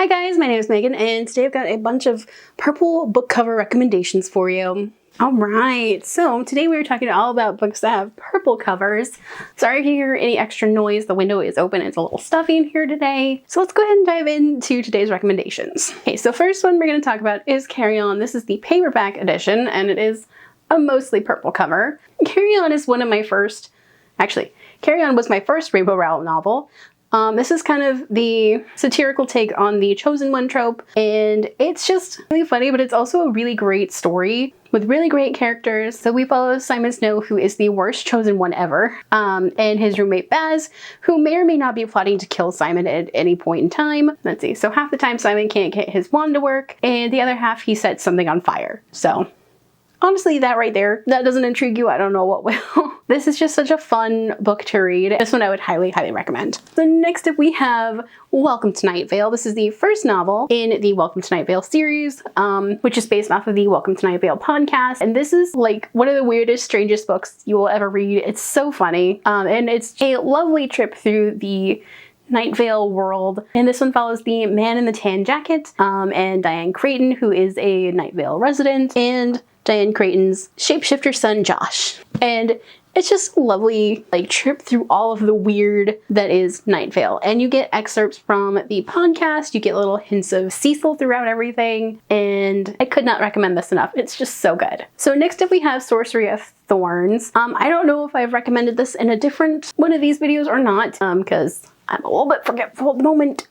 Hi guys, my name is Megan and today I've got a bunch of purple book cover recommendations for you. Alright, so today we are talking all about books that have purple covers. Sorry if you hear any extra noise, the window is open, it's a little stuffy in here today. So let's go ahead and dive into today's recommendations. Okay, so first one we're going to talk about is Carry On. This is the paperback edition and it is a mostly purple cover. Carry On is one of my first, Carry On was my first Rainbow Rowell novel. This is kind of the satirical take on the chosen one trope, and it's just really funny, but it's also a really great story with really great characters. So we follow Simon Snow, who is the worst chosen one ever, and his roommate Baz, who may or may not be plotting to kill Simon at any point in time. Let's see, so half the time Simon can't get his wand to work, and the other half he sets something on fire. So honestly, that right there, that doesn't intrigue you, I don't know what will. This is just such a fun book to read. This one I would highly, highly recommend. So next up we have Welcome to Night Vale. This is the first novel in the Welcome to Night Vale series, which is based off of the Welcome to Night Vale podcast. And this is like one of the weirdest, strangest books you will ever read. It's so funny. And it's a lovely trip through the Night Vale world. And this one follows the man in the tan jacket and Diane Creighton, who is a Night Vale resident, and Diane Creighton's shapeshifter son, Josh. And it's just a lovely trip through all of the weird that is Night Vale. And you get excerpts from the podcast, you get little hints of Cecil throughout everything, and I could not recommend this enough. It's just so good. So next up we have Sorcery of Thorns. I don't know if I've recommended this in a different one of these videos or not, because I'm a little bit forgetful at the moment.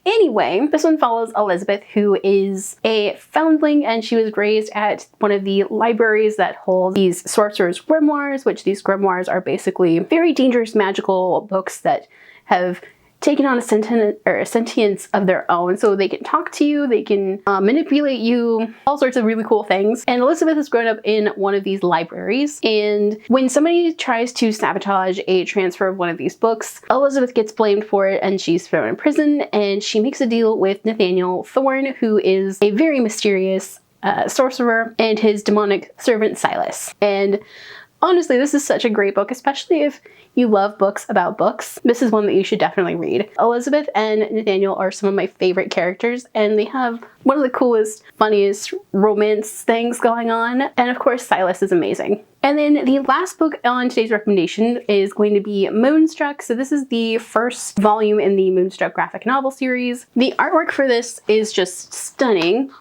Anyway, this one follows Elizabeth, who is a foundling, and she was raised at one of the libraries that hold these sorcerer's grimoires, which these grimoires are basically very dangerous magical books that have taken on a sentience of their own. So they can talk to you, they can manipulate you, all sorts of really cool things. And Elizabeth has grown up in one of these libraries. And when somebody tries to sabotage a transfer of one of these books, Elizabeth gets blamed for it and she's thrown in prison. And she makes a deal with Nathaniel Thorn, who is a very mysterious sorcerer, and his demonic servant Silas. And honestly, this is such a great book, especially if you love books about books. This is one that you should definitely read. Elizabeth and Nathaniel are some of my favorite characters, and they have one of the coolest, funniest romance things going on. And of course, Silas is amazing. And then the last book on today's recommendation is going to be Moonstruck. So this is the first volume in the Moonstruck graphic novel series. The artwork for this is just stunning.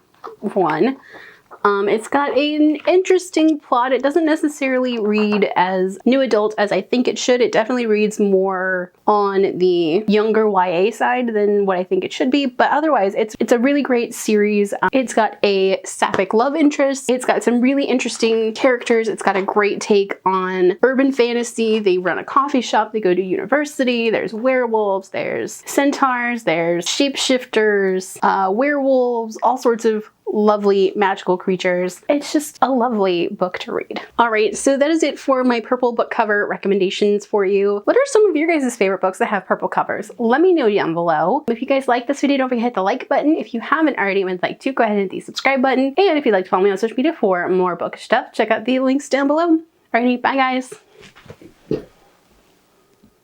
It's got an interesting plot. It doesn't necessarily read as new adult as I think it should. It definitely reads more on the younger YA side than what I think it should be, but otherwise it's a really great series. It's got a sapphic love interest. It's got some really interesting characters. It's got a great take on urban fantasy. They run a coffee shop. They go to university. There's werewolves. There's centaurs. There's shapeshifters, werewolves, all sorts of lovely magical creatures. It's just a lovely book to read. All right, so that is it for my purple book cover recommendations for you. What are some of your guys' favorite books that have purple covers? Let me know down below. If you guys like this video, don't forget to hit the like button. If you haven't already and would like to, go ahead and hit the subscribe button. And if you'd like to follow me on social media for more book stuff, check out the links down below. Alrighty, bye guys.